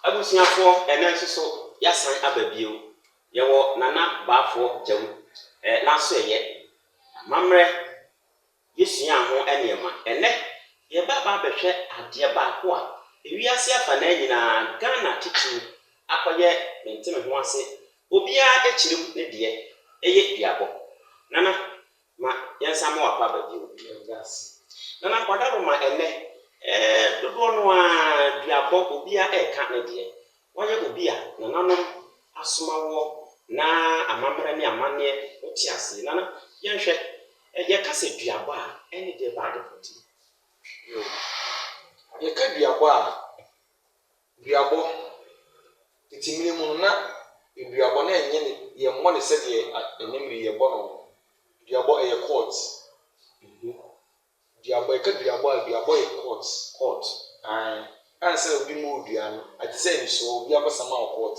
abusuafo ene nso yasan ababio yewo nana baafo jam naso ye mamre yesua ho enema ene ye baba behwe ade baako a ewiase afa na nyina Ghana titu akoye menteme ho ase obia echirim ne de eye duabo nana ma yensama wapa babio gas nana kwadaro ma ene dodo no a duabo obia eka ne de wanye obia nananom asomawo na amamra ne amane otiase nana yenhwe ye kase duabo a ene de baade poti ye ka duabo titimire mu na duabo na enye ne ye mo ne se de enemri ye bo no duabo e court duabo e ka duabo e court anse obi mu dua no ati se ni so obi abasama court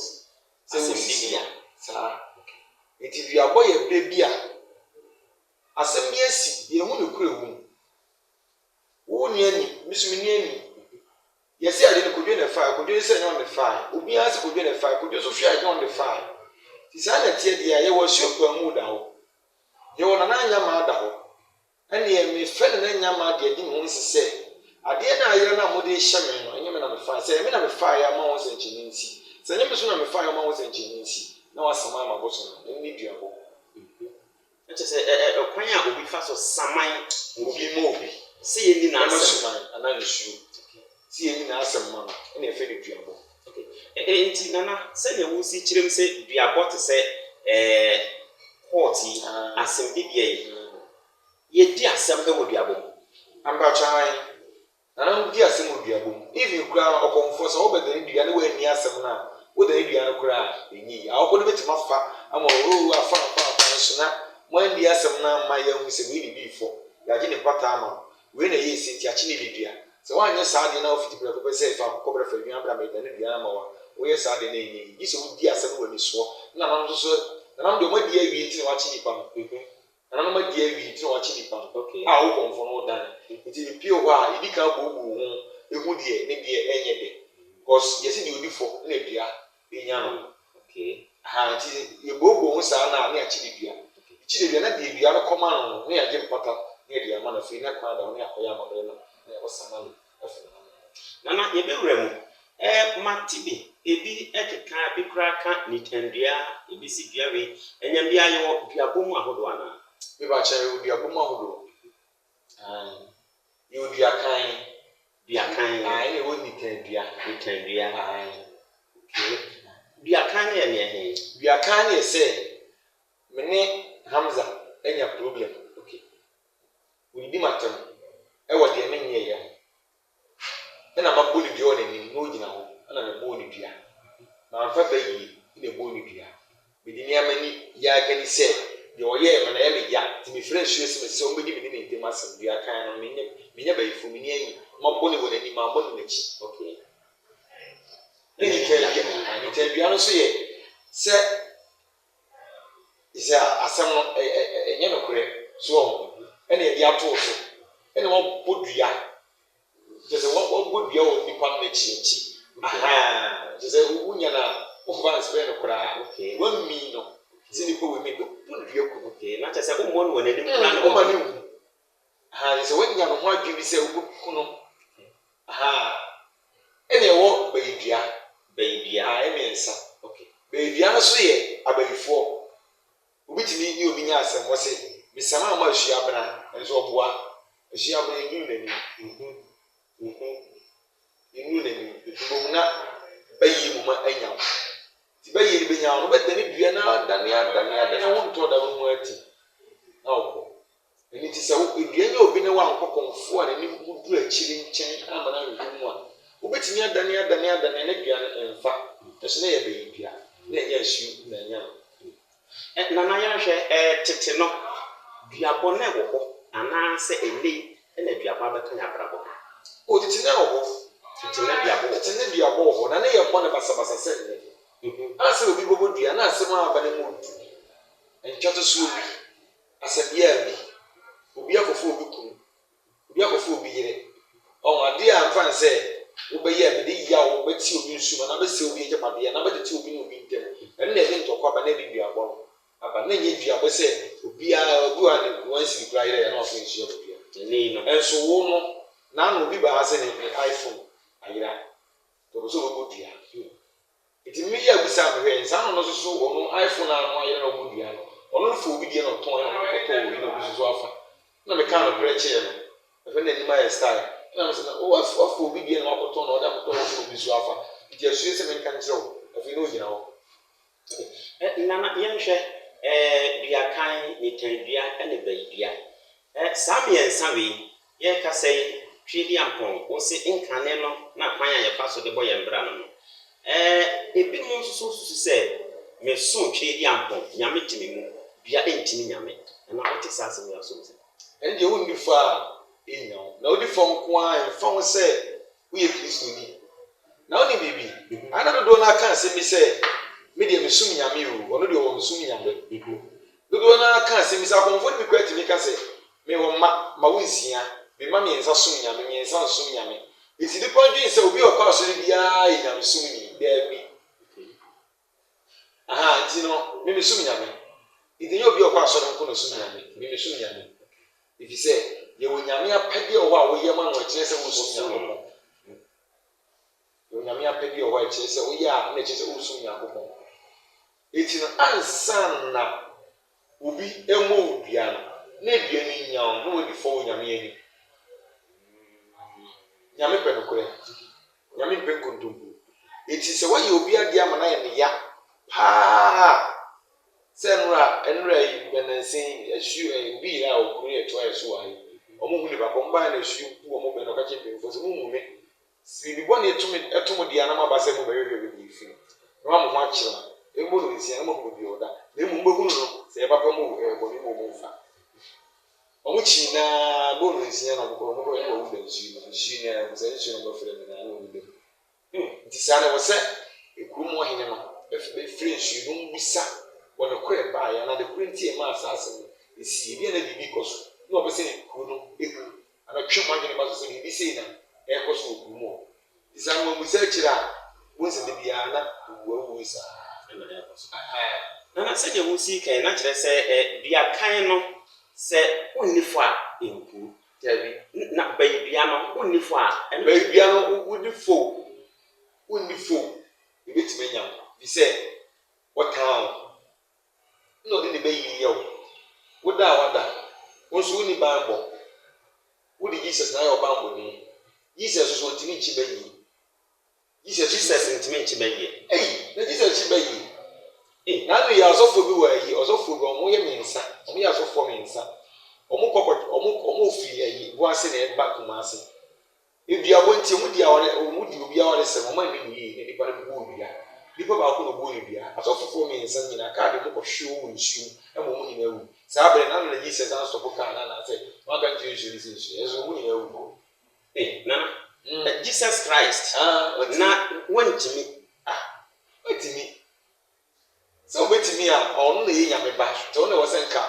se asembia sa eti duabo ye bebia asem bi esi ye hu ne kura hu wo ni ani misumini ani yesi ade ne kodwe ne fa kodwe se nyon ne fa obi ase kodwe ne fa kodwe so hwa nyon ne fa ti sa na tie dia ye wo shopa mu da ho ye wo na anya ma da ho ani ye me fe na anya ma de di mu nsese ade na ayere na mo de hye me no enye me na me fa se me na me fa ya ma wo se nchini nsi se enye me so na me fa ya ma wo se nchini nsi na wasama ma bo so no ni duabo eche se okwan a obi fa so saman obi mo obi se ye ni na asem ana nsu si ye ni na asem ma no na efe ni duabo okay enti nana se ne wo si kirem se duabo te se court asem bibia ye di asem e wo duabo amba chan na di asem duabo even kura okonfo so obedani dua na we ni asem na wo dani dua na kura enyi a okono betima fa ama afa so na mo ndi asem na ma ya hu se we ni bifo ya je ne pata ama we na ye senti a chine bidua se wanye saade na ofiti bra ko se fa ko bra fa nwa abra me dani dua na ma wa wo ye saade na enyi yi se wo di asem wo ni so na na so na de mo di awi nti na wa chine pa na no ma di awi nti na wa chine pa okay a wo konfo no dan nti ni pio ho a idi ka bobu ho ehu de ne de enye de cause yesi di odifo na dua enya no okay nti ye bobu ho sa na a chine dua chine dua na de dua no koma no na ya je mpata na de ama na fi na kwa da na akoya ma na ya wasama no afena nana ye bewura mu matibi ebi ekeka bi kura ka nitandua ebi si duawe enyam bia ye wo duabo mu ahodo ana bi ba cha ye duabo mu ahodo ye duakan ne wo nitandua okay duakan ye ne duakan ye se mene Hamza enya problem okay we di matem e wo de menye ya na ma boli dio ne ni no gina ho na me boli dua na fa ba yi ne boli dua me di ni amani ya gani se de oye me na ya me ya ti me fresh yes me se o me di me ni ntem asem dua kan no me nya ba ifu me ni ayi ma boli wo ni ma boli na chi okay ni te dua no so ye se isa asem no enye no kure so ene ye dia to so ene wo bodua jese wo bodua wo nipa na chichi jese wunya na wo fa spend no kura okay wo mi no se nipa wo mi do bodua ku okay na jese wo mo no wona nim kura no wo ma ni jese wunya no ho adwi bi se wo ku no ene wo bayidua emensa okay bayidua no so ye abayifo obitimi ni obi nya asem wo se misama ma ahia abra enso oboa ahia abra enu nani enu nani tubo na bayi mu ma anya ti bayi ni benya no bedani dua na dani wo nto da wo ati na okọ eni ti se wo dua nya obi ne wa nkokonfo a ni mudu akiri nchen ama na nhu a obitimi adani ne dua emfa eso na ye bayi dua na nya ahia na nya nana ya hwe tete no duabo na wo ana se ele na duabo abeka nya brabo o tete na wo tete na duabo ho na ne ye mo na basa se ne ase obi bobo dua na ase ma aba ne mu du enchoto so obi asabia bi obi akofo obi kunu obi akofo obi yire o ade a mfa nse wobɛyɛ mede ya wo bɛti obi nsuma na bɛsɛ obi agyapadeɛ na bɛtete obi ne obi ntɛm ɛno na ɛde ntɔkwa aba na ɛde duabɔ no aba na ɛnyɛ duabɔ sɛ obiara obi wa ne wansiri kura yerɛ yɛ na ɔfɛ nsua bobia ɛnso wo no na obi ba ha sɛ ne iPhone ayera tɔbɔ sɛ wɔbɔ dua nti mmeyɛ abisa mehwɛ nsa no no soso ɔno iPhone a no ayera na ɔbɔ dua no ɔno fo obi deɛ na ɔtɔn na ɔkɔtɔ obi na obi soso afa na meka no brɛ kyerɛ no ɛfɛ na anim ayɛ style na mɛ sɛ na ɔfo obi deɛ na ɔkɔtɔ na ɔde akɔtɔ ɔfo obi so afa nti asue sɛ menka nkyerɛ wo afei na ogyina hɔ nana yɛnhwɛ duakan ne tandua ne bayidua saa mmiɛnsa wei yɛka sɛ twedi ampɔn wo se nkane no na kwan a yɛfa so de bɔ yɛn bra no no ebinom nso susu sɛ meso twedi ampɔn nyame timi mu dua ntimi nyame na ɔte saa asɛm yɛ so sɛ ɛndeɛ wonni fa a ɛnya wo na wodi fa nko a ɛmfa wo sɛ woyɛ kristoni na wone biribi ana dodoɔ no aka asɛm bi sɛ medeɛ mesum nyame o ɔno deɛ ɔwɔ mesum nyame dodoɔ no aka asɛm bi sɛ akɔmfo no bi kora tumi ka sɛ mewɔ ma wo nsia mema mmiɛnsa som nyame mmiɛnsa nsom nyame ɛti nipa dwen sɛ obi ɔkɔ asɔre biara yɛ nyamesom ni daabi nti no memesom nyame nti nyɛ obi ɔkɔ asɔre nko na som nyame memesom nyame ɛfiri sɛ yɛwɔ nyame apɛdeɛ wɔ hɔ a woyɛ ma no ɛkyerɛ sɛ wosom nyankopɔn yɛwɔ nyame apɛdeɛ wɔ hɔ a ɛkyerɛ sɛ woyɛ a na ɛkyerɛ sɛ wosom nyankopɔn ɛti no ansa na obi ɛmmɔ wo dua no na dua no nya wo na wɔdi fɔ wo nyame ani nyame pɛ nokorɛ nyame mpɛ nkontompo ɛti sɛ woayɛ obi adeɛ ama no ayɛ ne ya paa sɛ ɛnora yi bɛnansen asuo obi yɛ a ɔkuro yɛ toa yɛ so wɔ ayi ɔmo hu ne bapɔ mbaa na asuo bu ɔmo bɛn na ɔka kyerɛ mpanyinfoɔ sɛ mumu me siribi bɔ ne ɛtom deɛ anam aba sɛ mo bɛhwehwɛ bɛbi efi na wɔn mo ho akyerɛ emu no nsia na mo ho bi ɔda na emu mbɛhu no sɛ ɛbapa mo bɔ ne mo mo nfa ɔmo kyi na bɔ no nsia na ɔmo kɔ ɛna ɔmo da nsuo na sɛ nsuo no bɛfrɛ me na ɔmo da nti saa na wɔ sɛ ekurom ɔhene no bɛfrɛ nsuo no mo bisa wɔn kɔɛ baa yɛ na de kuro nti ɛma asaase no esi ebi na bibi kɔ so na ɔbɛ sɛ ne kuro no eku ana twɛn mu adwene ba so sɛ bibi sei na ɛkɔ so wɔ kuro mu hɔ nti saa na wɔn musa akyire a wɔn sɛ de biara na owuawu saa ɛna ɛkɔ so nana sɛdeɛ wosi kan na kyerɛ sɛ duakan no sɛ wonni fo a nku dabi na bayidua no wonni fo a bayidua no wonni fo ebetumi anya bi sɛ wɔtaa na ɔde ne bɛyi yɛ wo woda a wada wo nso wonni banbɔ wode Jesus na ayɛ ɔbanbɔ ni Jesus nso ntumi nkyi bɛyi Jesus ntumi nkyi bɛyi na Jesus nkyi bɛyi na ano yɛ asɔfo bi wɔ ayi ɔsɔfo bi ɔmo yɛ mmiɛnsa ɔmo yɛ asɔfo mmiɛnsa ɔmo firi ayi bo ase na ɛba kuma ase eduabɔ nti ɔmo di obi a ɔre sɛm ɔmo ani mu yie na nipa no bu obi a nipa baako na ɔbu obi a asɔfofoɔ mmiɛnsa nyinaa kaade mo kɔhwe wɔn nsuo ɛma ɔmo nyinaa awu saa abɛrɛ na na Jesus asɔfo kaa na na sɛ wɔn aka nkyɛn nsuo ne sɛ nsuo ɛso ɔmo nyinaa awu nana Jesus Christ na wɔntumi sɛ wobɛtumi a ɔno na yɛ nyame ba sɛ wo na wɔ sɛ nka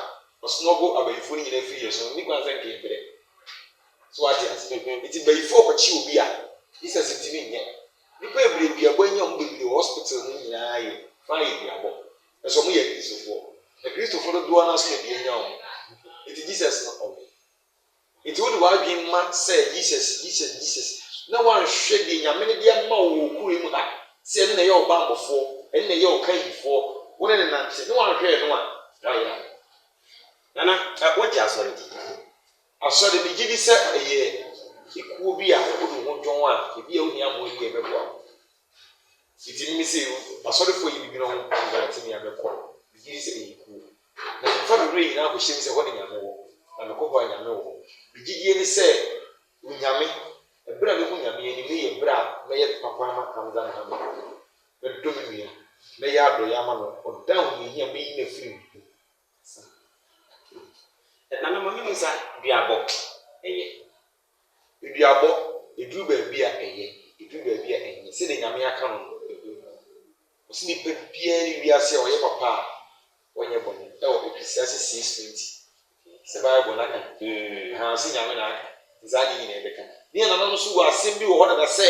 ɔsonogo abayifoɔ no nyinaa firi yɛ so ne kwan sɛ nka yɛbrɛ so wate ase nti bayifoɔ ɔkɔkye obi a Jesus ntumi nyɛ nipa ebire duabɔ anya ɔmo bebree wɔ hospital no nyinaa yɛ fa yɛ duabɔ ɛsɛ ɔmo yɛ kristofoɔ na kristofoɔ no doa no aso na bi anya ɔmo nti Jesus no ɔmo nti wode w'adwen ma sɛ Jesus na wanhwɛ deɛ nyame no de ama wo wɔ kuro mu ha sɛ ɛno na ɛyɛ ɔbammɔfoɔ ɛno na ɛyɛ ɔkanyifoɔ wone ne nante ne wanhwɛ no a wayɛ nana wogye asɔre megye di sɛ ɛyɛ ekuo bi a wode ho dwon a ebi a wohia mo yɛ bɛboa nti mimi sɛ asɔrefoɔ yi bibi no ho ngarate ne abɛkɔ megye di sɛ ɛyɛ ekuo na mfa bebree nyinaa kɔhyɛ mi sɛ hɔ ne nyame wɔ na mekɔ hɔ a nyame wɔ hɔ megye die ne sɛ onyame ɛberɛ a mehu nyame anim ne yɛ berɛ a mɛyɛ papa ama kamza no ha me mɛdɔ me nua mɛyɛ adɔyɛ ama no ɔda ho yɛhia mɛyi no afiri mu nana mɔhemu sa duabɔ ɛyɛ duabɔ ɛduru baabi a ɛnyɛ sɛdeɛ nyame aka no ɔsɛ nipa biara ne wiase a ɔyɛ papa a wɔnyɛ bɔne ɛwɔ Ecclesiastes 6:20 sɛ bɛyɛ bɔne aka sɛ nyame na aka saa de nyina ɛbɛka ne nana no so wɔ asɛm bi wɔ hɔ dada sɛ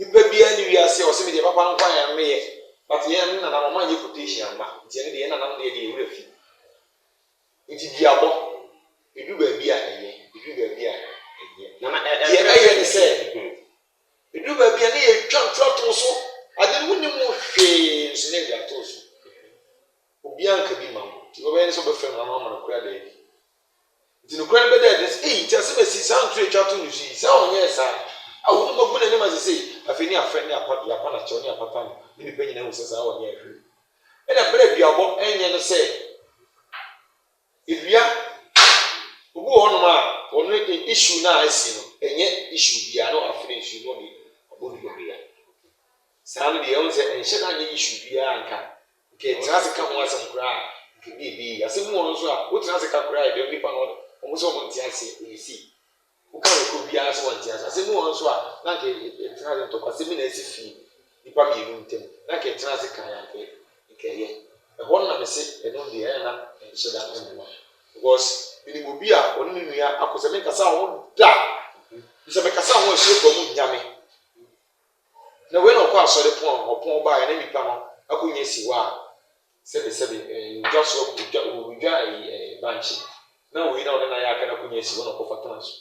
nipa bia ni wiase o se me de papa nkwa ya meye but ye na na mama ye quotation ama nti ne de na na de ewura fi nti di abo edu ba bia eye na na eye ne se edu ba bia ne ye twa twa so ade no ni mu hwe so ne dia to so obi anka bi ma ti o be ne so be fem na mama no kura de nti no kura be de this ti ase be si sound twa twa to no si sa onye sa awu mo gbuna ne ma se afeni afre ne apot ya pa na che oni apapa ni bi penyi na wo se sa onye ahwe e na bere duabo enye no se edua obu hono ma ono issue na asi no enye issue bia no afre issue no bi obu bia sa no de ense enhye na nye issue bia anka ke trase ka ho asem kura ke bi asem mo no so a wo trase ka kura de nipa no omo so mo ntiase esi uka ko bia so ntiase asem mo no so a na ke trase to asem na esi fi nipa mi enu ntem na ke trase ka ya ke ye e hon na me se eno de na enhye da no because bini obi a onu nua akose me kasa ho da se me kasa ho ehye ko mu nyame na we no kwa asore opon ba ya na nipa no akonya si wa sebe just work banchi na we na na ya kana akonya si wo no ko fatana so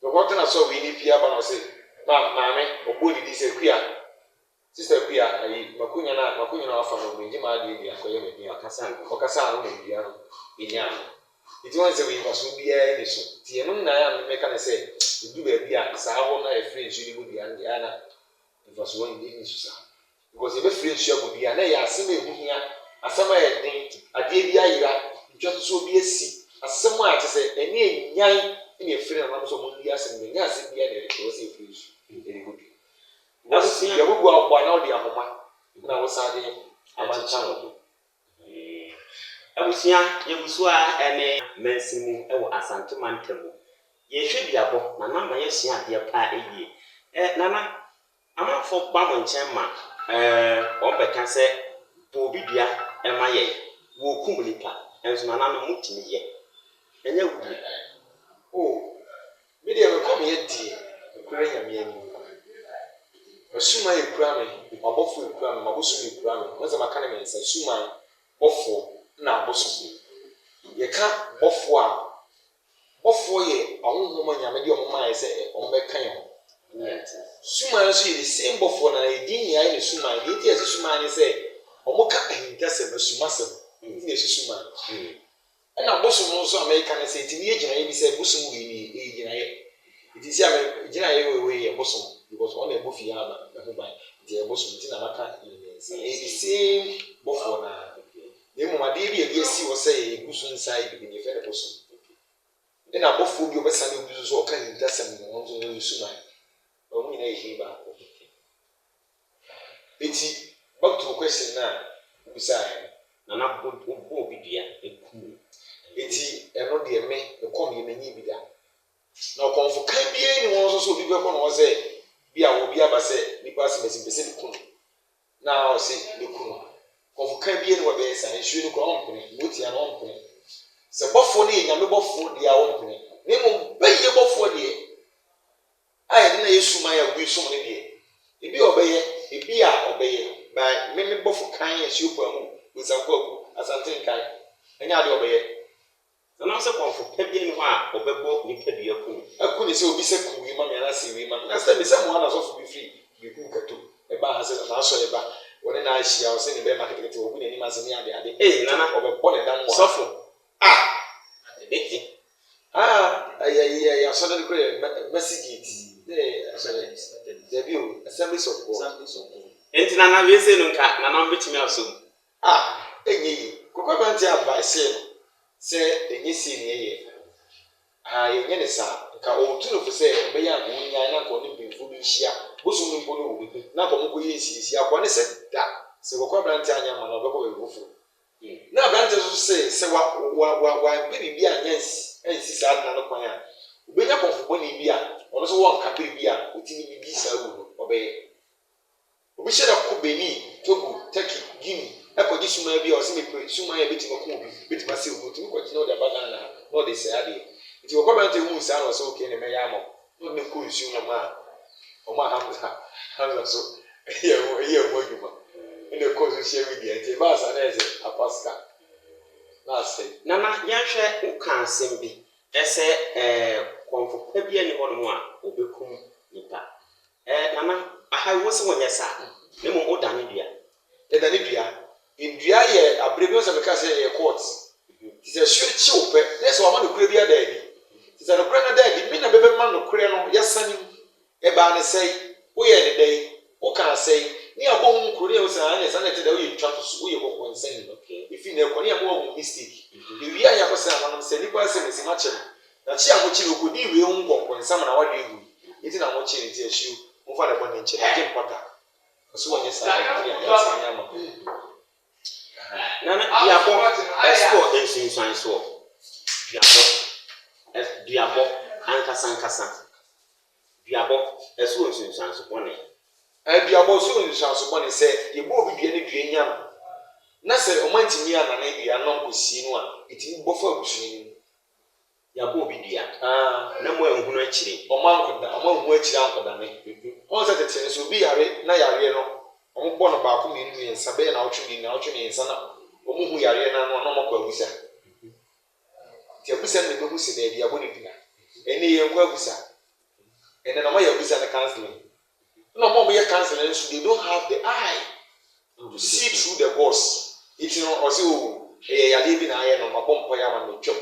to ko tana so we ni pia ba no se maame ogbodi di se kuya sister kuya ayi makonya na afa no ngi ma de di akoye me bi akasa no bi ano inya it wants to be was bia ni so tie no na ya me ka na se du ba bia sa ho na e free nsu ni mu bia na was one ni so sa because ebe free nsu agu bia na ya asem ehuhia asem a den ade bia yira ntwa so bi esi asem a te se eni enyan ni free na so mo ndi asem ni asem bia na e so free nsu eri go bi was ya bugu agba na odi ahoma na wo sa de abancha no abusia yebusu a ene mensimu ewo asante mantamu ye hwe biabo na na ma yesua ade pa eyi nana amafo ba mo nchen ma o beka se bo bidua ema ye wo kumlipa enso na no mutimi ye enye wudi me de me kom ye die kure nya me ani osuma ye kura me mabofo ye kura me mabosu ye kura me wonse makane me nsa suma bofo na abosu ye ka bofo ye ahonhom nya me de omoma ye se ombeka ye suma so ye the same bofo na ye din ya ye suma ye ti ye suma ni se omoka ahinkase me suma se ti ye suma na bosu no so america na se ti ye gina ye bi se bosu mu ye ni gina ye ti si ame gina ye we ye bosu because on e bofi ya ba ho ban ti ye bosu ti na maka ye the same bofo na nemu ade bi e esi wo say egusu inside bi ni fe de boso na bofo bi obesa na obi so ka hintasem no nzo no yusuma o mu na ehi ba eti back to the question na ubisa na bo bidua ekum eti eno de me e kom ye menyi bi da na konfo kan bi ni won so obi be ko no say bi a wo bi aba say nipa se mesin pese bi kun na o se bi kun konfo kan bi ni wo be say nsu ni ko on kun mutia no on kun se bofo ni nyame bofo dia on kun ni mo be ye bofo de ai na yesu ma ya wi sum ni de ebi obeye ebi a obeye ba me bofo kan ya si opa mu usanko asanten kan enya de obeye na se konfo pa bi ni ho a obebo ni padua ku akuni se obi se ku wi ma me na se wi ma na se me se mo na so fu bi free bi ku kato e ba ha se na so e ba woni na ahia o se ni be market kete ogu ni ma se ni ade nana obebo le dan mo sofo ya so de ko message there be assemblies of God enti nana we se no nka nana mbetimi asom enyi kokwa banti advice no se enyi si ni ye yenye ne sa nka o tu no fu se be ya go nya na ko ni binfu bi hia bosu no mpo no na ko mko ye si akwa ne se da se kokwa banti anya ma no be ko be rufu na banti so se wa bi anyansi ensi sa na no kwan a obenya konfo ni bi a ono so won ka bi a otini bi sa ru obeye obi sheda ko beni togo turkey guinea ekodi suma bi o se me suma ya beti mako obi beti pase obi otimi ko tina o da baga na no de se ade nti okwa bante hu sa no so okay ne me ya mo no ne ko nsu no ma Oma Hamza so ye mo dwuma. Ene ko so share media nti ba sa na ese apaska. Na say Nana yɛhwɛ wo ka asɛm bi ɛsɛ kɔmfo pa bi ani hɔ no a obekum nipa nana aha wo se wonyɛ saa ne mo odane dua edane dua ndua ye abre bi o se me ka say ye court ti se hwe chiw pe ne se wa ma no kure bi ada adi ti se no kure na da adi mi na bebe ma no kure no yesani e ba ne sei wo ye ne dai wo ka sei ni abom kure o se anya sa na te da wo ye twa so wo ye konkonsani okay if ne ko ni am wo mistake e wi anya ko se anam se ni kwa se me si ma che na chi am chi ko di wi hu konkonsam na wa de egu iti na mo chi nti ahyu mo fa da bo ne nche na je mpota so wonye sa ya sa nya ma nana diabo expo ensunsuan so diabo ankasa diabo eso ensunsuan so bone diabo so ensunsuan so bone se ye bo obi dua ne dua nya na se o mantimi ana na dua no nkosi no a iti bofo abusuni ya bo obi dua na mo ehunu akire o mankoda o mahu akire ankoda ne on se tete so bi yare na yare no o mo no ba ko mi nu yensa be na otwe ni yensa na o mo hu yare na no no mokwa abusa ti abusa ne be hu se da diabo ne dua ene ye nkwa abusa ene na ma ya abusa na counseling no mo ye counseling so they don't have the eye to see through the boss it no o se o yare bi na aye no mabompo ya ma no twem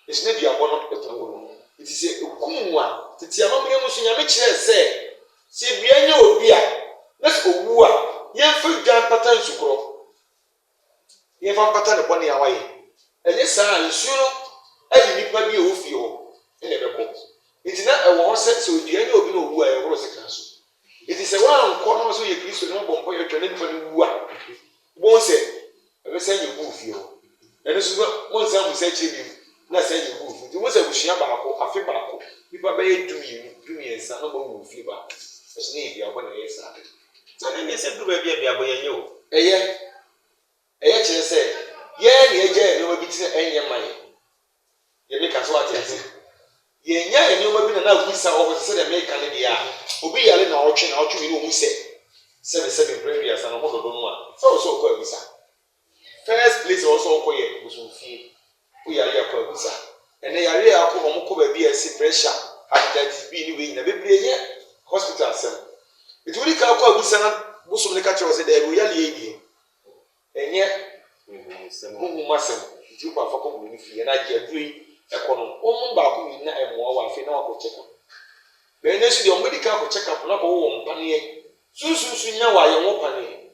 it's ne diabo no eto it is a kunwa titi amamre mu so nyame kire se bia nya obi a na se owu a ye fa dwan patan sukro ye fa patan ne bone ya waye enye saa nsu no ayi nipa bi o fi ho ene be ko iti na ewo ho se odua nya obi na owu a ye horo se kan so iti se wa nko no so ye Kristo no bompo ye twene nipa no wu a bo se ebe se ye bu fi ho ene so mo nsa mu se chi bi na se ye bu fi ti mo se bushia ba ko afi ba ko nipa be ye dumi ensa no mo wu fi ba so ne bi abɔ na ye sa na ne se du ba bi abɔ ye nyo eye kire se ye ne eje ne obi ti enye mai ye me ka so ati ye nya ene obi na wu sa o se de me ka ne dia obi yale na otwe ni o mu se sebe previous na mo dodo no a so ko abisa first place also ko ye busu fie o yale ya ko abisa ene yale ya ko mo ko ba bi esi pressure hepatitis B ni we na bebre ye hospital sem ituri ka ko abisa na busu ne ka che o se de go yale ye enye mu masem ti ko afa ko mu ni fie na je adui ekono o mu ba ko ni na emo wa afi na wa ko check up be ne su de o medical ko check up na ko wo mpane sunsun nya wa ye wo pane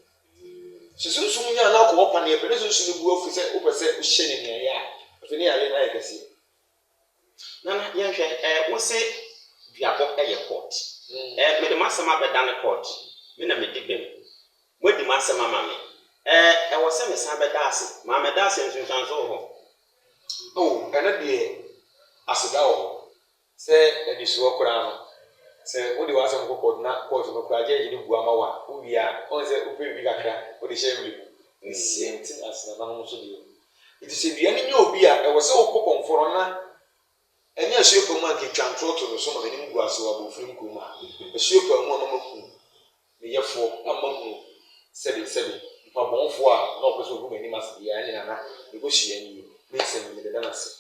sunsun nya na ko wo pane be ne sunsun ni bu afu se o pese o hye ne ne ya afi ne ya le na ye kase nana yɛhwɛ wo se duabɔ ɛyɛ court me de masɛm abɛda ne court me na me di bem mo di masɛm ama me ɛwɔ sɛ me san bɛda ase ma me da ase nsunsuan so ho oh ene de aseda wo se edisu okura no se wo de wasɛm ko court na court no kura je ni bu ama wa wo bia on se wo pe bi kakra wo de share wi the same thing as na no so de it is bia ni nya obi a ɛwɔ sɛ wo ko konforo na enya hyepo ma ke twantro to so ma ni bu ase wa bo firi nkuma hyepo mu no maku me yefo amamu sebe pa bonfo a na opeso ogu mani mas bia ni na e go hye ani me se me de na se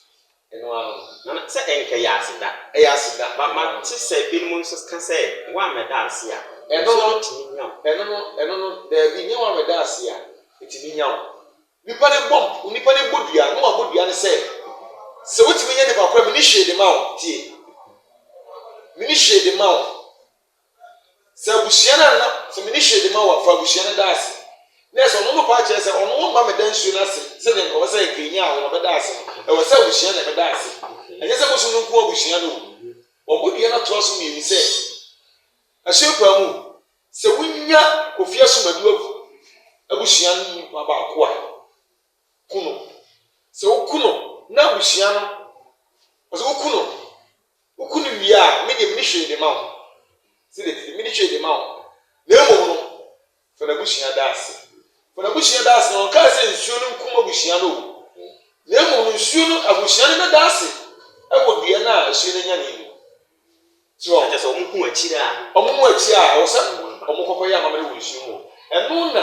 eno ano na sɛ enke ya aseda aseda ma te sɛ bi mu nso ka sɛ wa meda ase a eno no da bi nya wa meda ase a etimi nya wo nipa ne bodua no ma bodua ne se wotimi nya nipa kora me ni hwe de ma wo tie me ni hwe de ma wo se abusia na se me ni hwe de ma wo fa abusia ne da ase na so no pa kire se ono ma me dan su na se de nko se ekenya a wo be da ase e wo se abusia na be da ase enye se bosu no ku abusia no wo bodua na to so mi ni se ahyepa mu se wunya kofia so madu abusia no ba ko a kuno se wo kuno na abusia no so wo kuno wi a me de me hwe de ma wo se de me de hwe de ma wo na emo no fa na abusia da ase fa na abusia da ase no ka se nsuo no nkum abusia no na emo no nsuo no abusia no da ase e wo bia na ahye no nya ne so Akyɛ sɛ ɔmo ko akyire a ɔmo mu akyi a ɔsɛ ɔmo kɔkɔ yɛ amammerɛ wɔ nsuo mu ɛno na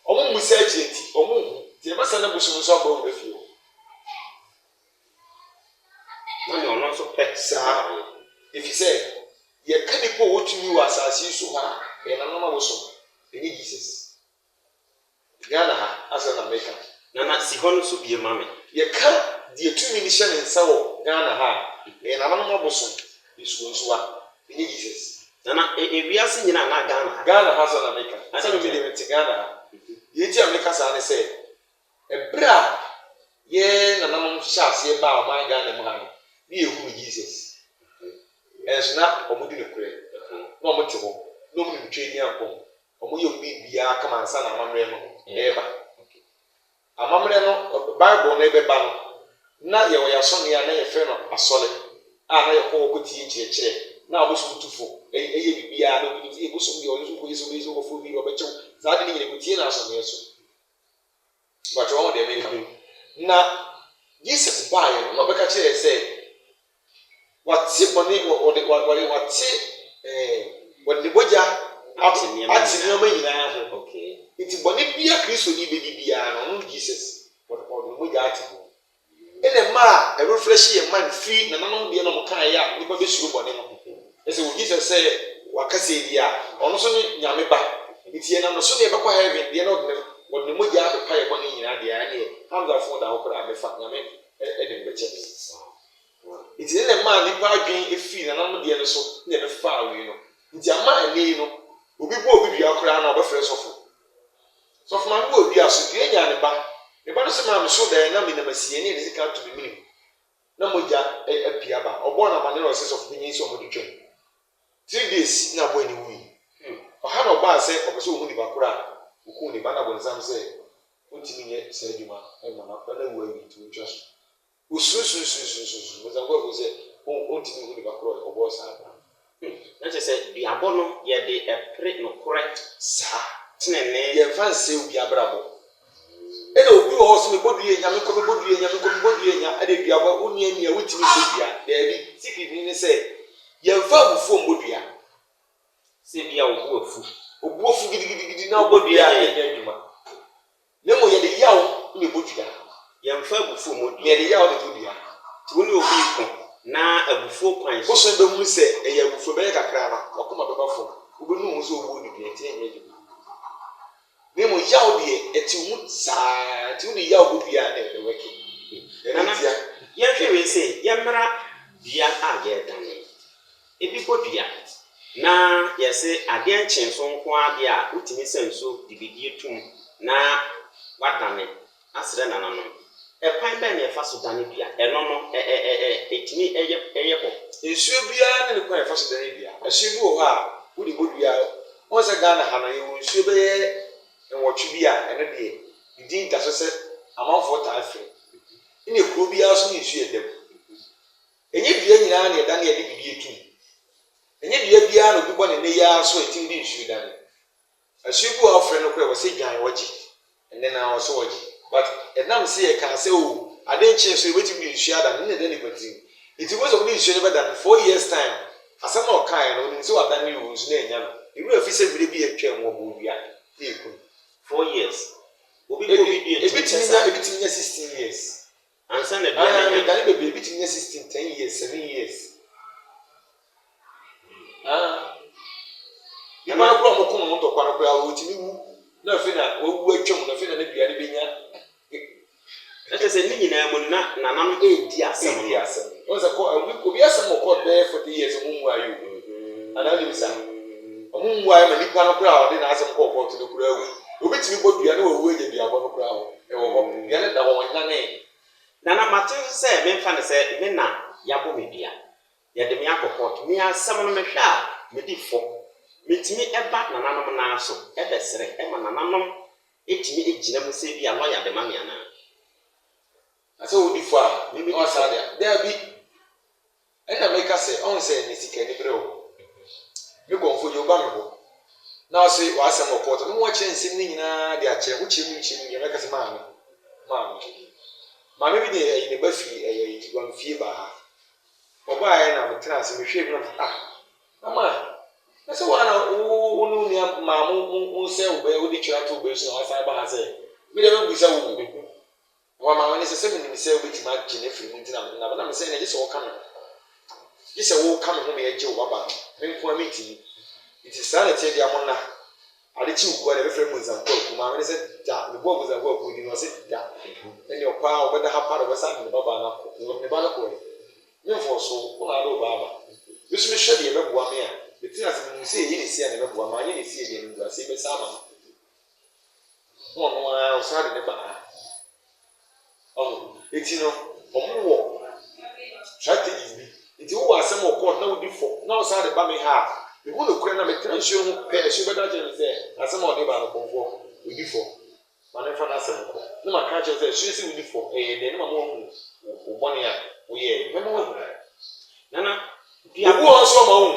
ɔmo mu sɛ akyi nti ɔmo hu nti ɛbɛsa na busum nso abɔ wɔn afie na ne ɔno nso pɛ saa efi sɛ yɛka nipa a wɔtumi wɔ asase yi so hɔ a ɛyɛ nanom abosom ɛnyɛ Jesus Ghana ha asɛ na meka na si hɔ no so bie ma me yɛka deɛ tumi ni hyɛ ne nsa wɔ Ghana ha ɛyɛ nanom abosom esuo nso a ɛnyɛ Jesus na ewiase nyinaa na Ghana ha sɛ na meka asɛ me de mete Ghana ha yɛti a meka saa ne sɛ ɛberɛ a yɛ nananom hyɛ aseɛ baa ɔman Ghana mu ha no ne yɛhunu Jesus ɛnso na ɔmo di ne korɛ na ɔmo te hɔ na ɔmo ntwa ni akɔ ɔmo yɛ ɔmo biara kama ansa na amammerɛ no ɛɛba amammerɛ no Bible no ɛbɛba no na yɛwɔ yɛasɔne a na yɛfrɛ no asɔre a na yɛkɔ hɔ kɔtie nkyerɛkyerɛ na ɔbosom tufo ɛyɛ biribiara na obi nim sɛ ɛbosom deɛ ɔyɛ so kɔyɛ sɛ ɔbɛyɛ sɛ ɔbɔfoɔ bi ɔbɛkyɛw saa de ne nyina kɔtie na asɔneɛ so bàtɛ wɔn deɛ meka na Jesus baayɛ no na ɔbɛka kyerɛ sɛ wate bɔne wɔde bɔgya ate nneɛma nyinaa ho nti bɔne bia kristoni bɛdi biara no ɔno Jesus wɔde bɔgya ate ho ɛna mmaa a ɛrefrɛhyɛ yɛ man firi nananom deɛ na ɔmo kaa yɛ a nipa bɛsuro bɔne no ɛsɛ wɔ Jesus sɛ wakasa yi a ɔno nso ne nyame ba nti yɛnam no so ne yɛbɛkɔ heaven deɛ na wɔde ne mogya apepa yɛ bɔne nyinaa deɛ ɛne hamzafoɔ da hɔ koraa bɛfa nyame ɛde no bɛkyɛ nti ne mmaa nipa adwen efiri nananom deɛ no so ne yɛbɛfa awie no nti ama ɛnɛ yi no obi bɔ obi dua koraa na ɔbɛfrɛ sɔfo maa bɔ obi aso dua nya ne ba no sɛ maa me so dan na me nam asie ne yɛde sika to me minim na mogya apia ba ɔbɔ na ma ne ɔsɛ sɔfo panyin sɛ ɔmo de twam 3 days na abɔ ani wuyi ɔha na ɔbaa sɛ ɔpɛ sɛ ɔhu nipa koraa okun ne ba na bɔnsam sɛ ɔntumi nyɛ saa adwuma ɛma na ɔna wu awi nti ɔtwa so osurusurusurusurusu bɔnsam kɔ ɛfɔ sɛ ɔntumi hu nipa koraa ɔbɔ saa ba na kyerɛ sɛ duabɔ no yɛde ɛpere nokorɛ saa tenene yɛmfa nsɛ obi abrabɔ ɛna obi wɔ hɔ sɛ mebɔdue nya mebɔdue nya ɛde duabɔ wonua ni a wotumi bɔdua daabi sikiri ne sɛ yɛmfa abufuo mbɔdua sɛ bia obu afu gidigidi na ɔbɔdua a yɛnyɛ adwuma na mmom yɛde yaw ne bɔdua yɛmfa abufuo mu na yɛde yaw ne bɔdua nti wo ne obi ko na abufuo kwan so boso bɛhu sɛ ɛyɛ abufuo bɛyɛ kakra no wakoma bɛba fam wobɛnu hu sɛ ɔbɔ ne dua nti ɛnyɛ adwuma na mmom yaw deɛ ɛte mu saa nti wo ne yaw bɔdua na ɛwɛke yɛhwɛ wei sɛ yɛmmra dua a yɛdane ebi bɔ dua na yɛsɛ adeɛ nkyen so nko adeɛ a wotumi sɛ nso de bidie tum na wadane asrɛ nananom ɛkwan bɛn na yɛfa so dane dua ɛno no ɛtumi ɛyɛ hɔ nsuo biara ne ne kwan yɛfa so dane dua nsuo bi wɔ hɔ a wode bɔ dua wɔn sɛ Ghana ha no yɛwɔ nsuo bɛyɛ nwɔtwe bi a ɛno deɛ ne din da so sɛ amanfoɔ taa frɛ ne kuro biara so ne nsuo yɛ dɛm ɛnyɛ dua nyinaa na yɛda ne yɛde bidie tum ɛnyɛ dua biara na obi bɔ ne ne yaa so ɛtim de nsuo dane nsuo bi wɔ afrɛ no koraa wɔ sɛ dwan wɔgye ɛnɛ na wɔ so wɔgye but ɛnam sɛ yɛka sɛ o ade nkyɛn so yɛbɛtumi de nsuo adane ne da nipa tirim nti wọ́n sọ fún mi nsuo no bɛdane 4 years time asɛm na ɔkaeɛ no ɔnim sɛ wadane ne wɔ nsu na ɛnya no ewura fi sɛ bire bi atwam wɔ bɔ wia na ɛkum 4 years obi ko bi die ebitumi nya 16 years ansa na bia na dane bebree ebitumi nya 16 10 years 7 years nipa no kora ɔmo ko no ntɔkwa no koraa wɔtumi wu na afei na wawu atwam na afei na ne dua no bɛnya ɛkyɛ sɛ ne nyinaa mu na nananom ɛredi asɛm no wɔn sɛ obi asɛm wɔ kɔɔt bɛyɛ 40 years ɔmo nwu ayɛ o anaa nim saa ɔmo nwu ayɛ ma nipa no koraa ɔde n'asɛm kɔɔ kɔɔt no koraa wu obi tumi bɔ dua na wawu agya duabɔ no koraa hɔ ɛwɔ hɔ dua no da hɔ wɔn nane nana mate sɛ memfa ne sɛ me na yɛabɔ me dua yɛde me akɔ kɔɔt me asɛm no mehwɛ a medi fɔ metumi ɛba nananom naa so ɛbɛsrɛ ɛma nananom ɛtumi ɛgyina mu sɛ bi a lɔya de ma me anaa asɛ wodi fo a mimi ɔsa de dabi ɛna meka sɛ ɔn sɛ ne sika ni brɛ o me gɔnfo yo ba me ho na ɔse wasɛm wɔ kɔɔt no wɔkyerɛ nsɛm ne nyinaa de akyerɛ wo kyerɛ mu yɛ meka sɛ maame bi de ɛyi ne ba firi ɛyɛ gwan fie ba ha ɔbaa yɛ na metena ase mehwɛ bi na ama na sɛ wana wo no nia ma mo sɛ wo bɛ wo di twira to bɛ so na wasa ba ha sɛ me de be bisa wo wa ma wani sɛ me nim sɛ wo bɛtimi agye ne firi mu ntina na me sɛ na gye sɛ wo ka me gye sɛ wo ka me ho me agye wo baba no me nko a metimi it is saa na tie dia mo na ade chi wo na be fere mu nzampo ku ma wani sɛ da me bo nzampo ku di no sɛ da ɛne ɔpa wo bɛda ha pa do bɛsa me baba na ko me ba na ko me fo so wo na do baba bisu me hwɛ de be boa me a betina sɛ me sɛ yi ne sia na be boa ma yi ne sia de ne bua sɛ be sa ma no no a o sa de ne ba eti no ɔmo wɔ strategies bi eti wo asɛm wɔ court na wo di fo na wo sa de ba me ha me hu no kura na me tena nsuo ho pɛ nsuo bɛda kyerɛ me sɛ asɛm a ɔde ba no kɔnfɔ wo di fo ma ne fa na asɛm kɔ na ma ka kyerɛ sɛ nsuo si wo di fo ɛyɛ de ne ma mo wo bɔne a wo yɛ me mo wo nana bia wo nso ma wo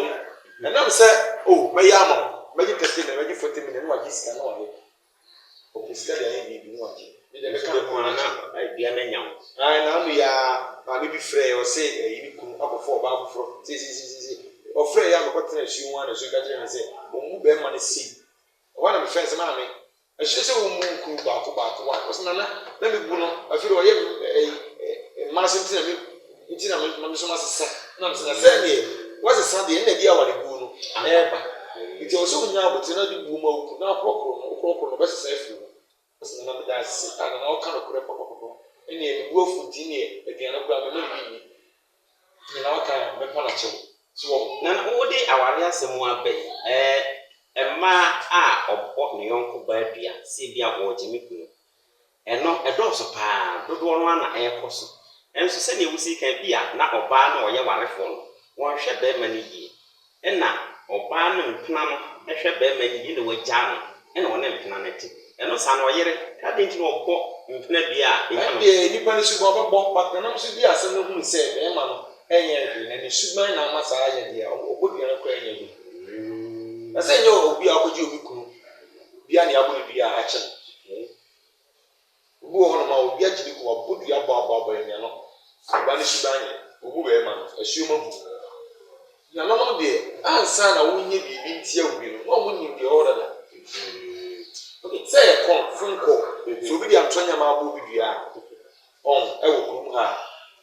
na nam sɛ o mɛyɛ ama mɛgye tete na mɛgye 40 minutes na wagye sika na wagye o sika de ayɛ bi na wagye na no ya ma be bi frɛ o se yi bi kun akɔfo ɔba afoforo si ɔfrɛ ya me kɔtena asu ho ana so ka kyerɛ me sɛ ɔmu bɛ ma ne si ɔwa na me fɛn sɛ ma me asu sɛ ɔmu kun baako wa ɔsɛ na me bu no afiri ɔyɛ ma so ntina me so ma sesa na me sɛ ne wa sesa de na bi a wa ne bu no ɛba nti ɔsɛ ɔnya abote na de bu ma wo na krɔkrɔ no bɛsesa afiri na me da se ana na ɔka no korɛ pɔpɔpɔ ɛne ebu afunti ne aduane kora me ma bi ni na ɔka me pa na kyɛw so na wo de aware asɛm abɛn ɛma a ɔbɔ ne yɔnko ba adua sɛ bia wɔgye me kunu ɛno ɛdɔɔso paa dodoɔ no ana ɛkɔ so ɛnso sɛ ne wusi kan bia na ɔbaa no ɔyɛ warefo no wɔhwɛ bɛrima no yie ɛna ɔbaa no mpena no ɛhwɛ bɛrima no yie na wagya no ɛna ɔne mpena no te ɛno sa no ɔyere ka de nti no ɔbɔ mpena bia ɛnya no nipa no so bɔ pata na so bi asɛm no hu sɛ bɛrima no ɛnyɛ hwee na ne suban na ama saa yɛ deɛ ɔbɔ bia no kora ɛnyɛ hwee na sɛ nyɛ obi a ɔkɔgye obi kunu bia ne abɔ bia akyɛ no obi wɔ hɔ no ma obi agye ne kunu ɔbɔ dua bɔ ɛnyɛ no ɔba ne suban yɛ obu bɛrima no asuo ma bu na no deɛ ansa na wonyɛ biribi ntia obi no na ɔmo nim deɛ ɔwɔ dada sɛ yɛ kɔn funko so obi di antɔnya ma abɔ bi dua ɛwɔ kurom ha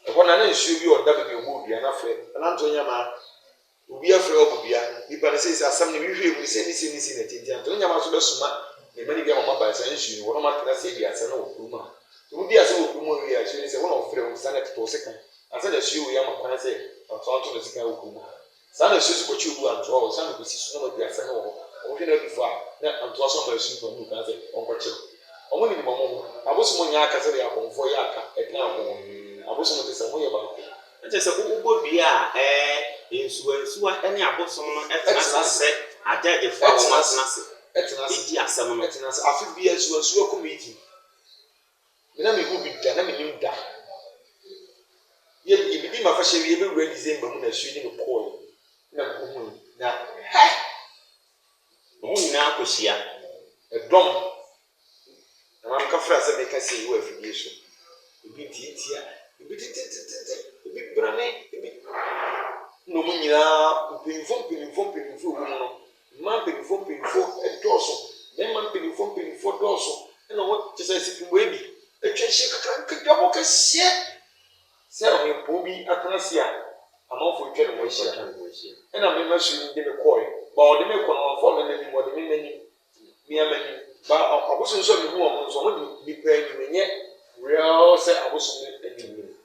ɛhɔ na nsuo bi ɔda bi ɔbɔ dua na fɛ na antɔnya ma obi afrɛ ɔbɔ dua nipa ne sɛ asɛm ne hwehwɛ mu sɛ ne si na tinti antɔnya ma so bɛsoma ne mani bi ama ba sɛ nsuo no wɔn ma tena sɛ bi asɛ na wɔ kurom ha so obi asɛ wɔ kurom ha wi a nsuo ne sɛ wɔn ɔfrɛ wo sanɛ totɔ sika asɛ na nsuo wi ama kwan sɛ antɔnto ne sika wɔ kurom ha saa na nsuo so kɔkye obu antɔ wɔ sanɛ kɔsi so na ɔdi asɛ na wɔ ɔhwɛ na bifo a na antɔ so ma nsuo mu kan sɛ ɔnkɔkye ɔmo ni mo mo abosom nya aka sɛ ya akɔmfo yɛ aka ɛtena ho abosom te sɛ mo yɛ baako ɛkyɛ sɛ wobɔ dua a nsuwa ɛne abosom no ɛtena sɛ agyagyefoɔ a wɔn atena se ɛdi asɛm no ɛtena se afi bi nsuwa committee na me hu bi da na me nim da yɛ bi ma fa hyɛ wie be wura December mu na suo ni me kɔɔ na ko hu na wɔn nyinaa akɔhyia ɛdɔm na man ka fra sɛ me ka sɛ wo afidie so ebi tiatia ebi titititi ebi brane ebi no mu nyinaa mpinfo wo mu no man mpinfo ɛdɔɔso ne man mpinfo dɔɔso ɛna wo kyɛ sɛ sikimbo ebi atwa hyɛ kakra nkadwa ka hyɛ sɛ ɔhempo bi atena se a amanfo twa ne mo hyɛ ɛna me ma so ni de me kɔɛ ba ɔde me kɔ no ɔfɔ me n'anim ɔde me n'anim me amani ba abosom nso me hu ɔmo nso ɔmo nipa anim nyɛ real sɛ abosom anim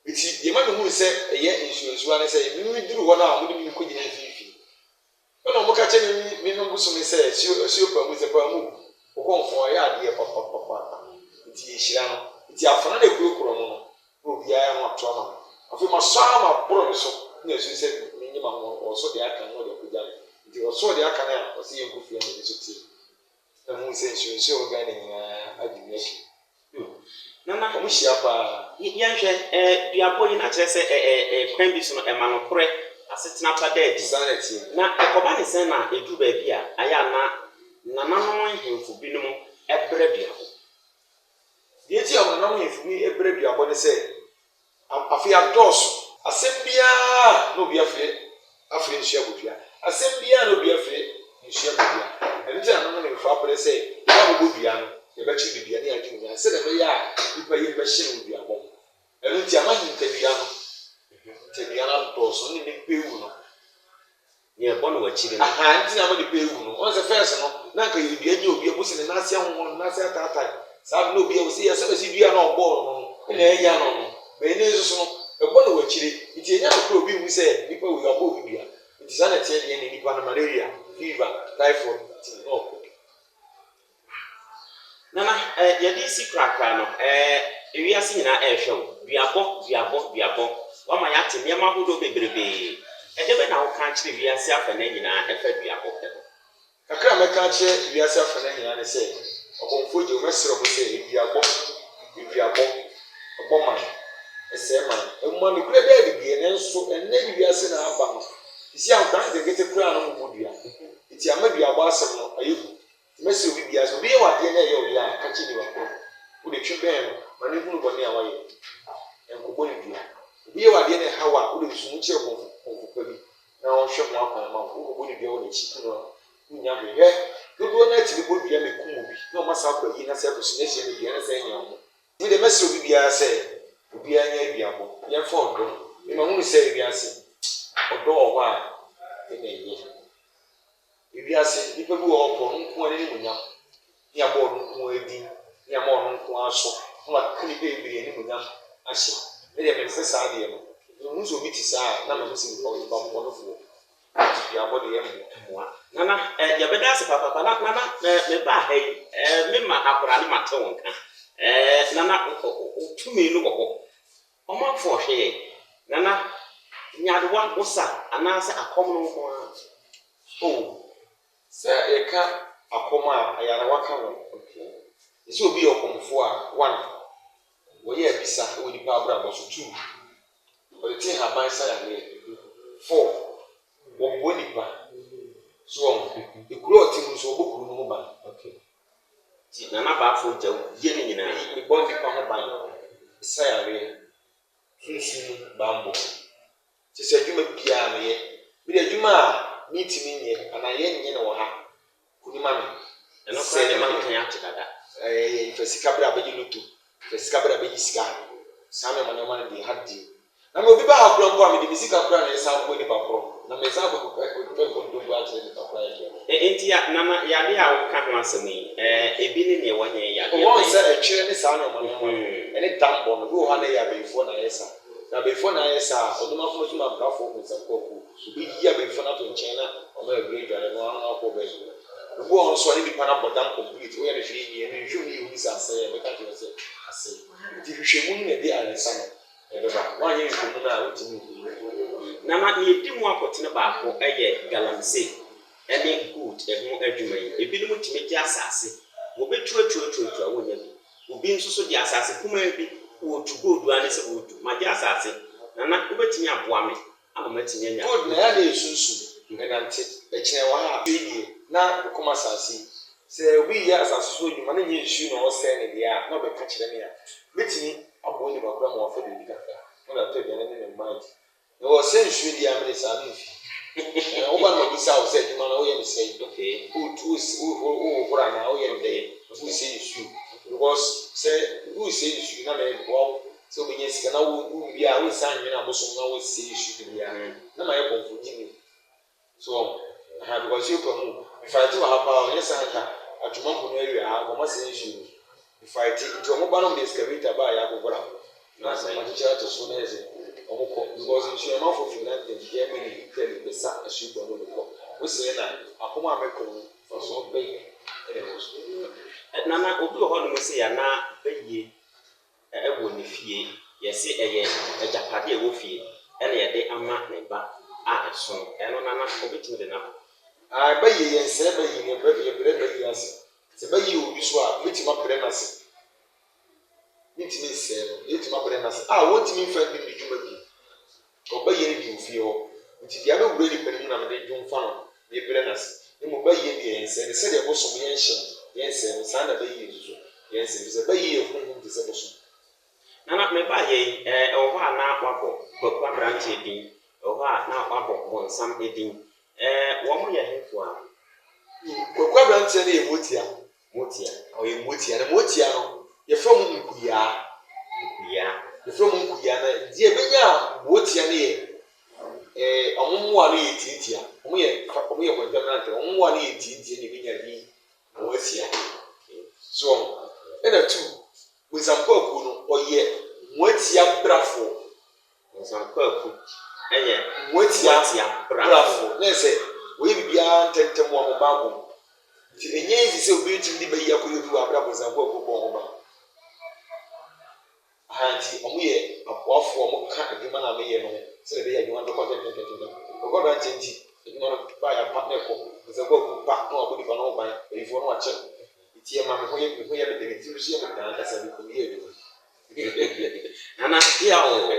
eti yɛ ma me hu sɛ ɛyɛ nsuo ne sɛ me duru hɔ na ɔmo de me kɔ gyina fifi ɛna ɔmo ka kyɛ me no bosom sɛ asuo pa mu sɛ pa mu ɔkɔnfo ayɛ adeɛ papa eti yɛhyira no eti afana na ekurokuro mo no obi ayɛ ho ato ama afei ma saa ma boro me so na esu sɛ me nyima ho ɔso de aka no de kugya eti ɔso de aka na ɔse yɛ nkufie na de so tie na mu sɛ nsuo ga ne nyinaa adwuma shi nana ɔmo hyia pa yɛnhwɛ duabɔ yi na kyerɛ sɛ kwan bi so no ɛma no korɛ asetena pa daadi sanity na ɛkɔba ne sɛn na edu baabi a ayɛ ana nananom nhemfo binom ɛbrɛ duabɔ deɛ ti ɔnanam nhemfo bi ɛbrɛ duabɔ ne sɛ afei adɔɔso asɛm biara na obi afei nhyia bodua asɛm biara no bi afre nhyia bibia ɛno nti na no ne mfa apere sɛ ya bɔ dua no yɛbɛkye bibia ne yɛagye mu sɛ dɛ bɛyɛ a nipa yɛ bɛhyɛ no dua bɔ ɛno nti ama hinkadua no ntadua no dɔɔso ne nipa ewu no ne ɛbɔ no wakyiri no aha nti na ama nipa ewu no wɔn sɛ fɛs no na nka yɛ dua nye obi abusi ne n'ase ahohoro n'ase ataataa saa na obi a wɔsi yɛ sɛ bɛsi dua na ɔbɔɔ no na ɛyɛ no no bɛyɛ ne nso no ɛbɔ no wakyiri nti ɛnya no kora obi hu sɛ nipa wɔ ɔbɔ obi dua nti saa na ɛteɛ deɛ ne nipa no malaria fever typhoid ti na ɔkɔ nana yɛde si korakora no ewiase nyinaa ɛrehwɛ wo duabɔ wama yɛate nneɛma ahodoɔ bebrebee ɛde bɛ na woka kyerɛ wiase afa na nyinaa ɛfa duabɔ pɛ kakra mɛka kyerɛ wiase afa na nyinaa ne sɛ ɔbɔnfo gye wɔmɛsrɛ mo sɛ duabɔ ɔbɔ man ɛsɛ man ɛmma no kura bɛɛ de bie ne nso ɛnɛ de wiase na aba no esi ankwan de kete kura no mo dua eti ama duabɔ asɛm no ayɛ gu mɛsrɛ obi bia so obi yɛ wadeɛ na ɛyɛ obi a ka kyerɛ ni wakɔ wode twe bɛn no ma ne hunu bɔne a wayɛ ɛnkɔbɔ ne dua obi yɛ wadeɛ na ɛha wa wode sumu kyerɛ kɔnfɔkɔ bi na ɔhwɛ mo akwan ma wokɔbɔ ne dua wɔ n'akyi no wonya mehwɛ dodoɔ no atiri bɔ dua mɛkum obi na ɔma saa kɔ yi na sɛ akɔsi na ahyia no dua na sɛ ɛnya wo me de mɛsrɛ obi biara sɛ obiara nyɛ aduabɔ yɛmfa ɔdɔ mema hunu sɛ ewiase ɔdɔ wɔ hɔ a ɛna ɛyɛ ewiase nipa bi wɔ hɔ pɔ no nko ara ne munyam ne abɔ ɔno nko adin ne ama ɔno nko aso na waka nipa ebiri ne munyam ahyɛ ne deɛ mɛsɛ saa deɛ no ɛmu nso obi te saa na mɛmo sɛ nipa ɔyɛ bambɔ no foɔ duabɔ de yɛ mmoa nana yɛbɛda ase papapa nana meba ha yi mema akora ne mate wo nka nana tumi no wɔ hɔ ɔmafo ɔhwɛ nana nyadewa wosa anaasɛ akɔm no ho a sɛ yɛka akɔm a ayarawa ka ho ɛsɛ obi yɛ ɔkɔmfo a 1 wɔyɛ abisa wɔ nipa abrabɔ so 2 wɔde te haban sa yareɛ 4 wɔbɔ nipa so wɔn ekuro ɔte mu nso wɔbɔ kuro no ho ban ti nana baafo gya yɛ ne nyinaa mebɔ nipa ho ban sa yareɛ sunsun bambɔ kyɛ sɛ adwuma biara meyɛ mede adwuma a metimi nyɛ anaa yɛnyɛ no wɔ ha kunima me ɛno koraa ne ma nkan ate dada fa sika berɛ a bɛgye loto fa sika berɛ a bɛgye sika saa mɛma nneɛma no deɛ ha deɛ na ma obi ba ha korɔ mpo a mede me sika korɔ a na ɛsa bɔ nipa korɔ na mɛsa kɔkɔkɔkɔkɔ ndombo akyerɛ nipa korɔ ayɛ enti nana yade a woka ho asɛm yi ebi ne neɛ wɔnyɛ yade wɔn sɛ ɛtwerɛ ne saa nneɛma nneɛma ɛne dambɔ no bi wɔ ha na ɛyɛ abayifoɔ na ɛyɛ saa na abayifoɔ na ɛyɛ saa ɔdomafo no so ma abrafoɔ ko nsɛm kɔkɔɔ obi yi abayifoɔ no ato nkyɛn na ɔma awura dwane no ano akɔ bɛyɛ obi wɔ hɔ nso a ne nipa no abɔ dam complete woyɛ no hwee yie no nhwɛ mu ne yɛhu sɛ asɛe ɛbɛka kyerɛ sɛ asɛe nti hwehwɛmu no na ɛde ayɛsa no ɛbɛba woanyɛ nhwehwɛmu no a wotumi nana ne yɛdi mu akɔtene baako ɛyɛ galamsey ɛne good ɛho adwuma yi ebinom tumi gye asase wɔbɛtuatuatuatua wɔnya bi obi nso so de asase kumaa bi wɔtu gold ane sɛ wɔtu magye asase nana wobɛtumi aboa me ama matumi anya gold na ya na esunsun ɛnante ɛkyerɛ wɔ ha yie na kɔm asase sɛ obi yɛ asase so adwuma na nyɛ nsuo na ɔsɛn ne deɛ a na ɔbɛka kyerɛ me a metumi aboa nipa kora ma wɔfa biribi kakra na ɔda tɔ aduane ne ne mind na wɔsɛ nsuo deɛ a mede saa no mfi woba no mabisa wo sɛ adwuma no woyɛ ne sɛ wohohoro anaa woyɛ ne dɛn wosɛ nsuo because sɛ wosɛ nsuo na mɛboa wo sɛ wobɛnya sika na wowie a wonsa nwene abosom na wosɛ nsuo biara na ma yɛ kɔmfo gyi ne so because you come fight to have power yes and adwuma mpo no area ha bo mase nsuo fight nti omo ba no de excavator ba ya kokora na sa ma teacher to so na eze omo ko because nsuo ma for finland dem ye me ni tell be sa asu bo no ko o se na akoma ameko for so be nana obi ho no se ya na bayie ɛwɔ ne fie yɛse ɛyɛ agyapade ɛwɔ fie ɛna yɛde ama ne ba a ɛso ɛno nana obetumi de na bayie yɛnsɛ bayie ne brɛ bayie ase sɛ bayie obi so a metimi abrɛ no ase metimi nsɛ no yɛtimi abrɛ no ase a wɔntimi mfa bi ne dwuma bi ɔbayie ne di ofie hɔ nti deɛ abɛwura nipa no mu na mede dwomfa no ne brɛ no ase ne mu bayie ne yɛnsɛ ne sɛdeɛ bosom yɛnhyɛ yɛnsɛ no saa na bayie nso yɛnsɛ sɛ bayie yɛ honhom te sɛ bosom nana me ba yɛ ɛwɔ hɔ a na wabɔ kwakwa branche din ɛwɔ hɔ a na wabɔ bɔnsam edin Wɔn mo yɛ hefo a. Kwaku aberanteɛ no yɛ motia. Motia. Ɔyɛ motia. Na motia no yɛfrɛ mu nkuyaa. Yɛfrɛ mu nkuyaa na deɛ ebenya motia no yɛ ɔmo mmoa no yɛ tiatia. Ɔmo yɛ kɔntɛmnante. Ɔmo mmoa no yɛ tiatia na ebenya bi motia. So ɛna tu Bosankwaku no ɔyɛ motia brafo. Bosankwaku ɛyɛ motia brafo. Na sɛ oye bibia ntɛntɛm wɔ mo ba bom. Nti enye ezi sɛ obi ntumi de bayi akɔyɛ bi wɔ abra Bosankwaku bɔ ho ba. Ahanti ɔmo yɛ aboafo ɔmo ka adwuma na meyɛ no sɛ de bɛyɛ adwuma no kɔ tɛtɛtɛtɛ. Ɔkɔ da nkyɛn nti adwuma no ba yɛ pa na ɛkɔ Bosankwaku pa na ɔkɔ nipa no ho ban ɛyifo no akyɛ. Nti ɛma me ho yɛ me dɛm nti nso yɛ me dan kasa bi kɔ yɛ adwuma. Nana ya o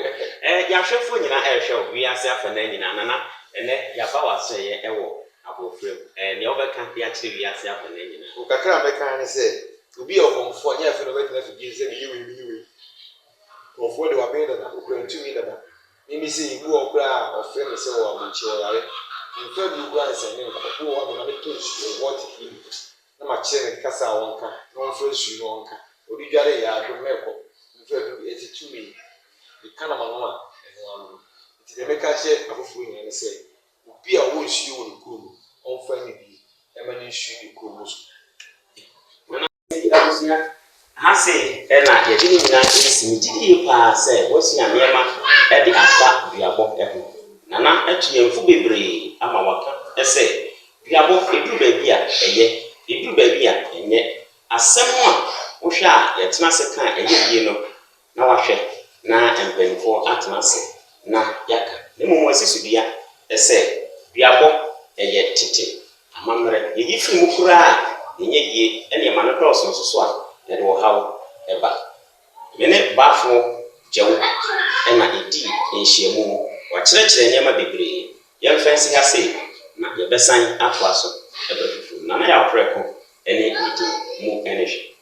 yɛahwɛfo nyinaa ɛrehwɛ o wiase afa na nyinaa nana ɛnɛ yɛaba w'aso yɛ ɛwɔ abɔfra mu nea wobɛka de akyerɛ wiase afa na nyinaa o kakra mɛka ne sɛ obi yɛ ɔkɔmfoɔ nyɛ afei na ɔbɛtena afidie sɛ meyɛ wei ɔkɔmfoɔ de wabɛn dada okura ntumi dada mimi sɛ ibu ɔkura a ɔfrɛ me sɛ wɔ abɔnkyi ɔyare mfa bi kura nsɛ ne nkɔfo wɔ ame na metɔ nsuo wɔte fim na makyerɛ ne kasa a wɔnka na ɔmfrɛ nsuo no ɔnka ɔde dware yɛ adom na ɛkɔ mfa bi ɛte tumi ɛka na mano a ɛno ano nti dɛ mɛka kyerɛ afoforɔ nyinaa ne sɛ obi a ɔwɔ nsuo wɔ ne kurom ɔmfa ne bi ɛma ne nsuo ne kurom so abusua ha se ɛna yɛde ne nyinaa ɛsi mu gyidie paa sɛ wɔsua nneɛma ɛde afa duabɔ ɛho nana ɛto yɛmfo bebree ama waka ɛsɛ duabɔ ɛduru baabi a ɛyɛ ɛduru baabi a ɛnyɛ asɛm a wohwɛ a yɛtena ase ka ɛyɛ yie no na wahwɛ na mpanimfoɔ atena ase na yaka na mmom asisudua ɛsɛ duabɔ ɛyɛ tete amammerɛ yɛyi firi mu koraa ɛnyɛ yie ɛne ɛma no dɔɔso nso so a yɛde ɔhaw ɛba mene baafo gyɛw ɛna ɛdi nhyiamu mu wakyerɛkyerɛ nneɛma bebree yɛmfa nsi ha sei na yɛbɛsan atoa so ɛbɛ fufuo na na yɛaworɛ ko ɛne ɛdi mu ɛne hwɛ